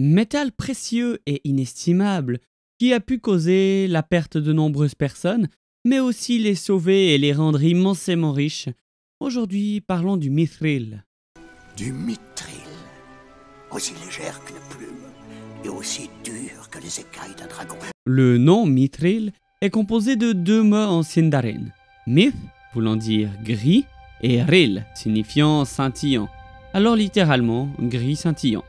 métal précieux et inestimable qui a pu causer la perte de nombreuses personnes, mais aussi les sauver et les rendre immensément riches. Aujourd'hui, parlons du mithril. Du mithril, aussi légère qu'une plume et aussi dur que les écailles d'un dragon. Le nom mithril est composé de deux mots en sindarin. Mith, voulant dire gris, et ril, signifiant scintillant. Alors littéralement, gris scintillant.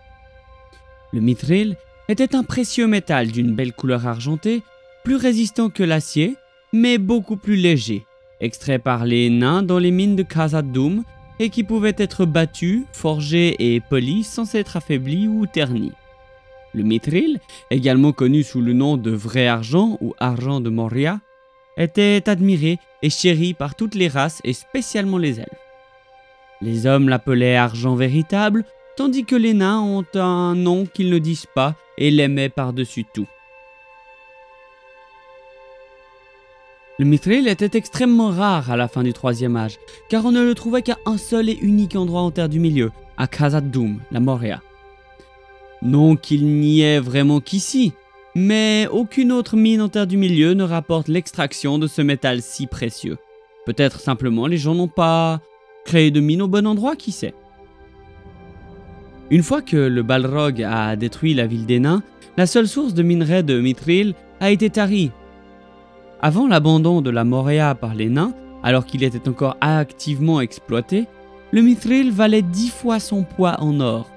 Le mithril était un précieux métal d'une belle couleur argentée, plus résistant que l'acier, mais beaucoup plus léger, extrait par les nains dans les mines de Khazad-dûm et qui pouvait être battu, forgé et poli sans être affaibli ou terni. Le mithril, également connu sous le nom de vrai argent ou argent de Moria, était admiré et chéri par toutes les races et spécialement les elfes. Les hommes l'appelaient argent véritable, tandis que les nains ont un nom qu'ils ne disent pas et l'aimaient par-dessus tout. Le mithril était extrêmement rare à la fin du Troisième Âge, car on ne le trouvait qu'à un seul et unique endroit en Terre du Milieu, à Khazad-dûm, la Moria. Non qu'il n'y ait vraiment qu'ici, mais aucune autre mine en Terre du Milieu ne rapporte l'extraction de ce métal si précieux. Peut-être simplement les gens n'ont pas créé de mine au bon endroit, qui sait. Une fois que le Balrog a détruit la ville des nains, la seule source de minerai de mithril a été tarie. Avant l'abandon de la Moria par les nains, alors qu'il était encore activement exploité, le mithril valait 10 fois son poids en or.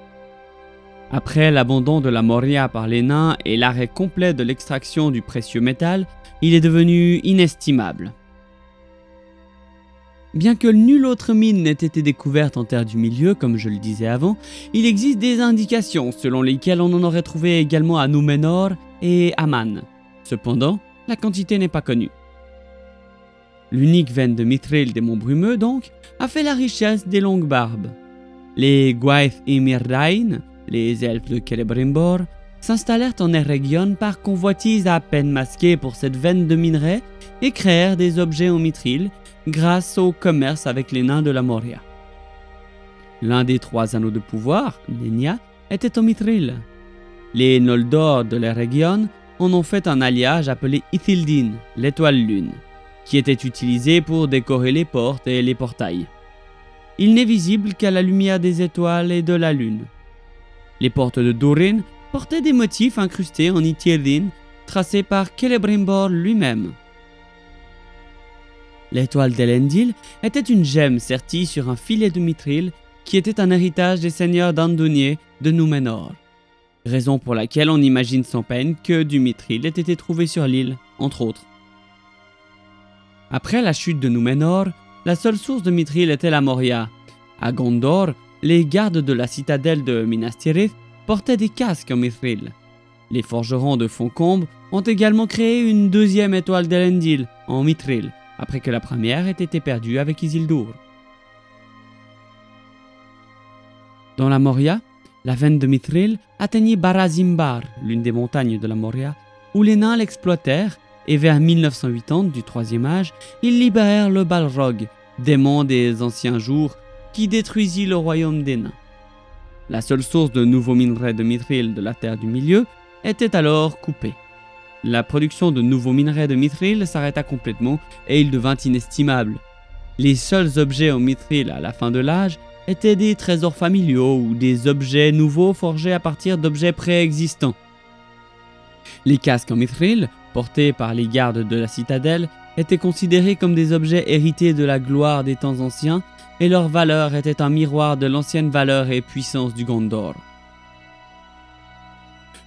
Après l'abandon de la Moria par les nains et l'arrêt complet de l'extraction du précieux métal, il est devenu inestimable. Bien que nulle autre mine n'ait été découverte en Terre du Milieu, comme je le disais avant, il existe des indications selon lesquelles on en aurait trouvé également à Númenor et à Man. Cependant, la quantité n'est pas connue. L'unique veine de mithril des monts brumeux, donc, a fait la richesse des longues barbes. Les Gwaith y Myrdain, les elfes de Celebrimbor, s'installèrent en Eregion par convoitise à peine masquée pour cette veine de minerai et créèrent des objets en mithril grâce au commerce avec les nains de la Moria. L'un des 3 anneaux de pouvoir, Nenya, était en mithril. Les Noldor de l'Eregion en ont fait un alliage appelé Ithildin, l'étoile lune, qui était utilisé pour décorer les portes et les portails. Il n'est visible qu'à la lumière des étoiles et de la lune. Les portes de Durin portaient des motifs incrustés en Ithildin, tracés par Celebrimbor lui-même. L'étoile d'Elendil était une gemme sertie sur un filet de mithril qui était un héritage des seigneurs d'Andunier de Númenor. Raison pour laquelle on imagine sans peine que du mithril ait été trouvé sur l'île, entre autres. Après la chute de Númenor, la seule source de mithril était la Moria. À Gondor, les gardes de la citadelle de Minas Tirith portaient des casques en mithril. Les forgerons de Foncombe ont également créé une deuxième étoile d'Elendil en mithril, après que la première ait été perdue avec Isildur. Dans la Moria, la veine de mithril atteignit Barra-Zimbar, l'une des montagnes de la Moria, où les nains l'exploitèrent, et vers 1980 du Troisième Âge, ils libérèrent le Balrog, démon des anciens jours, qui détruisit le royaume des nains. La seule source de nouveaux minerais de mithril de la Terre du Milieu était alors coupée. La production de nouveaux minerais de mithril s'arrêta complètement et il devint inestimable. Les seuls objets en mithril à la fin de l'âge étaient des trésors familiaux ou des objets nouveaux forgés à partir d'objets préexistants. Les casques en mithril, portés par les gardes de la citadelle, étaient considérés comme des objets hérités de la gloire des temps anciens et leur valeur était un miroir de l'ancienne valeur et puissance du Gondor.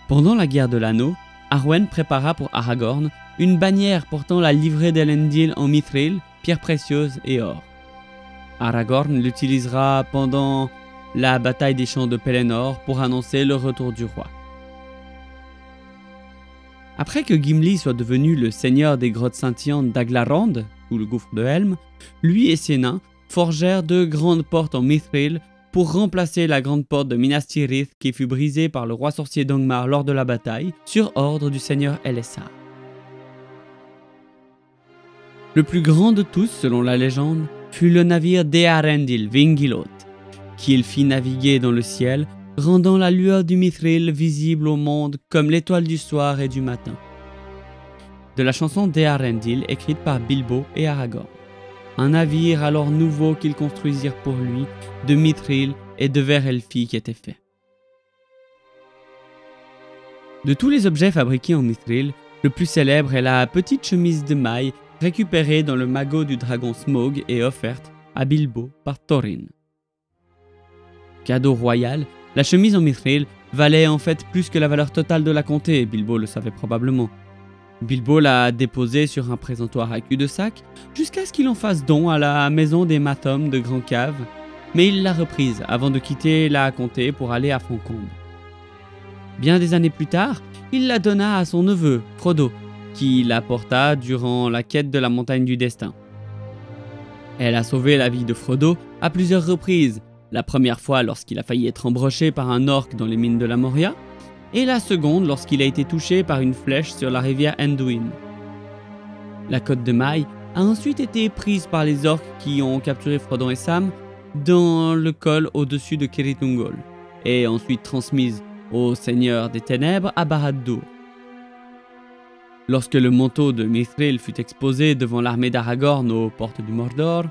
Pendant la guerre de l'anneau, Arwen prépara pour Aragorn une bannière portant la livrée d'Elendil en mithril, pierres précieuses et or. Aragorn l'utilisera pendant la bataille des champs de Pelennor pour annoncer le retour du roi. Après que Gimli soit devenu le seigneur des grottes scintillantes d'Aglarond, ou le gouffre de Helm, lui et ses nains forgèrent 2 grandes portes en mithril pour remplacer la grande porte de Minas Tirith qui fut brisée par le roi sorcier Dongmar lors de la bataille, sur ordre du seigneur Elessar. Le plus grand de tous, selon la légende, fut le navire d'Eärendil Vingilot, qu'il fit naviguer dans le ciel, rendant la lueur du mithril visible au monde comme l'étoile du soir et du matin. De la chanson d'Eärendil écrite par Bilbo et Aragorn. Un navire alors nouveau qu'ils construisirent pour lui, de mithril et de verre elfique était fait. De tous les objets fabriqués en mithril, le plus célèbre est la petite chemise de maille récupérée dans le magot du dragon Smaug et offerte à Bilbo par Thorin. Cadeau royal, la chemise en mithril valait en fait plus que la valeur totale de la comté, Bilbo le savait probablement. Bilbo l'a déposée sur un présentoir à cul-de-sac jusqu'à ce qu'il en fasse don à la maison des Mathom de Grand Cave, mais il l'a reprise avant de quitter la comté pour aller à Foncombe. Bien des années plus tard, il la donna à son neveu, Frodo, qui la porta durant la quête de la montagne du destin. Elle a sauvé la vie de Frodo à plusieurs reprises, la première fois lorsqu'il a failli être embroché par un orque dans les mines de la Moria, et la seconde lorsqu'il a été touché par une flèche sur la rivière Anduin. La côte de maille a ensuite été prise par les orques qui ont capturé Frodon et Sam dans le col au-dessus de Cirith Ungol, et ensuite transmise au Seigneur des Ténèbres à Barad-dûr. Lorsque le manteau de mithril fut exposé devant l'armée d'Aragorn aux portes du Mordor,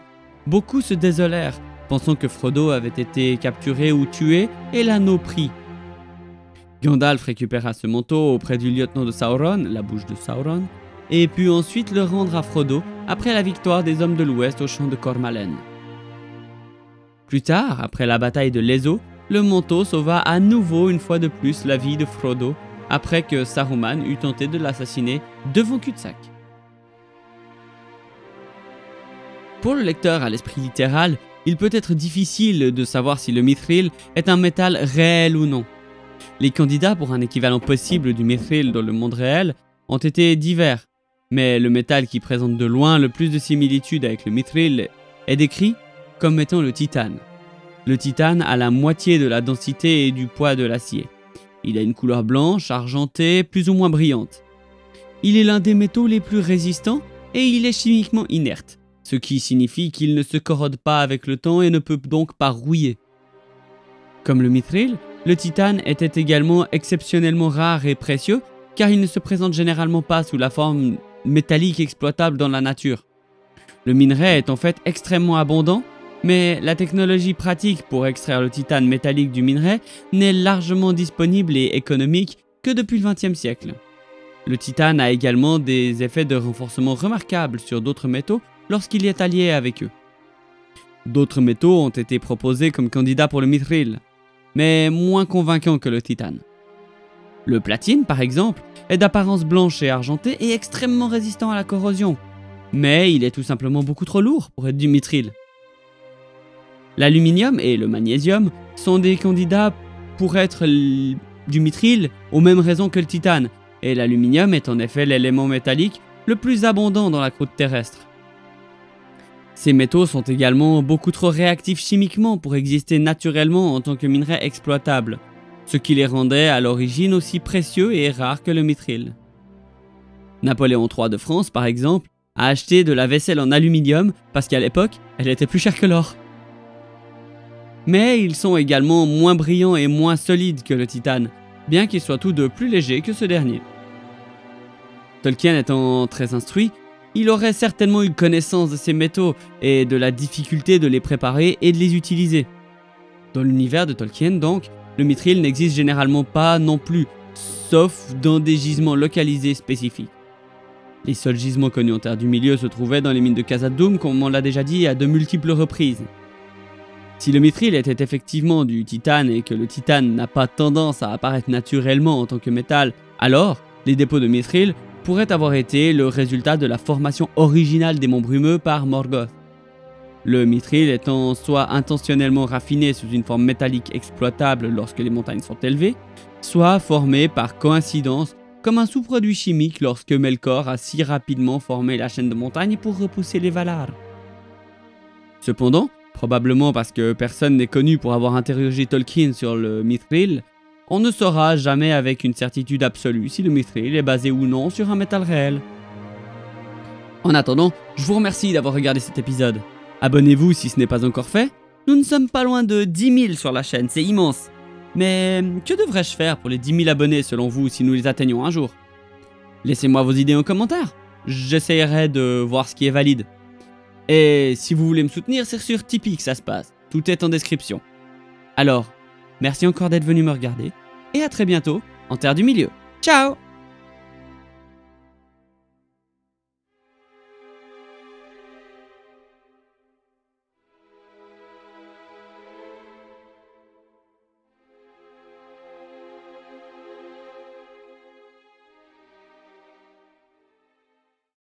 beaucoup se désolèrent, pensant que Frodo avait été capturé ou tué et l'anneau pris. Gandalf récupéra ce manteau auprès du lieutenant de Sauron, la bouche de Sauron, et put ensuite le rendre à Frodo après la victoire des hommes de l'Ouest au champ de Cormalen. Plus tard, après la bataille de Lezo, le manteau sauva à nouveau une fois de plus la vie de Frodo après que Saruman eut tenté de l'assassiner devant cul-de-sac. Pour le lecteur à l'esprit littéral, il peut être difficile de savoir si le mithril est un métal réel ou non. Les candidats pour un équivalent possible du mithril dans le monde réel ont été divers, mais le métal qui présente de loin le plus de similitudes avec le mithril est décrit comme étant le titane. Le titane a la moitié de la densité et du poids de l'acier. Il a une couleur blanche, argentée, plus ou moins brillante. Il est l'un des métaux les plus résistants et il est chimiquement inerte, ce qui signifie qu'il ne se corrode pas avec le temps et ne peut donc pas rouiller. Comme le mithril, le titane était également exceptionnellement rare et précieux car il ne se présente généralement pas sous la forme métallique exploitable dans la nature. Le minerai est en fait extrêmement abondant, mais la technologie pratique pour extraire le titane métallique du minerai n'est largement disponible et économique que depuis le XXe siècle. Le titane a également des effets de renforcement remarquables sur d'autres métaux lorsqu'il est allié avec eux. D'autres métaux ont été proposés comme candidats pour le mithril, mais moins convaincants que le titane. Le platine, par exemple, est d'apparence blanche et argentée et extrêmement résistant à la corrosion, mais il est tout simplement beaucoup trop lourd pour être du mithril. L'aluminium et le magnésium sont des candidats pour être du mithril aux mêmes raisons que le titane, et l'aluminium est en effet l'élément métallique le plus abondant dans la croûte terrestre. Ces métaux sont également beaucoup trop réactifs chimiquement pour exister naturellement en tant que minerai exploitable, ce qui les rendait à l'origine aussi précieux et rares que le mithril. Napoléon III de France, par exemple, a acheté de la vaisselle en aluminium parce qu'à l'époque, elle était plus chère que l'or. Mais ils sont également moins brillants et moins solides que le titane, bien qu'ils soient tous deux plus légers que ce dernier. Tolkien étant très instruit, il aurait certainement eu connaissance de ces métaux et de la difficulté de les préparer et de les utiliser. Dans l'univers de Tolkien donc, le mithril n'existe généralement pas non plus, sauf dans des gisements localisés spécifiques. Les seuls gisements connus en Terre du Milieu se trouvaient dans les mines de Khazad-dûm, comme on l'a déjà dit à de multiples reprises. Si le mithril était effectivement du titane et que le titane n'a pas tendance à apparaître naturellement en tant que métal, alors les dépôts de mithril pourraient avoir été le résultat de la formation originale des monts brumeux par Morgoth. Le mithril étant soit intentionnellement raffiné sous une forme métallique exploitable lorsque les montagnes sont élevées, soit formé par coïncidence comme un sous-produit chimique lorsque Melkor a si rapidement formé la chaîne de montagnes pour repousser les Valar. Cependant, probablement parce que personne n'est connu pour avoir interrogé Tolkien sur le mithril, on ne saura jamais avec une certitude absolue si le mithril est basé ou non sur un métal réel. En attendant, je vous remercie d'avoir regardé cet épisode. Abonnez-vous si ce n'est pas encore fait. Nous ne sommes pas loin de 10 000 sur la chaîne, c'est immense. Mais que devrais-je faire pour les 10 000 abonnés selon vous si nous les atteignons un jour? Laissez-moi vos idées en commentaire. J'essaierai de voir ce qui est valide. Et si vous voulez me soutenir, c'est sur Tipeee que ça se passe. Tout est en description. Alors, merci encore d'être venu me regarder. Et à très bientôt en Terre du Milieu. Ciao!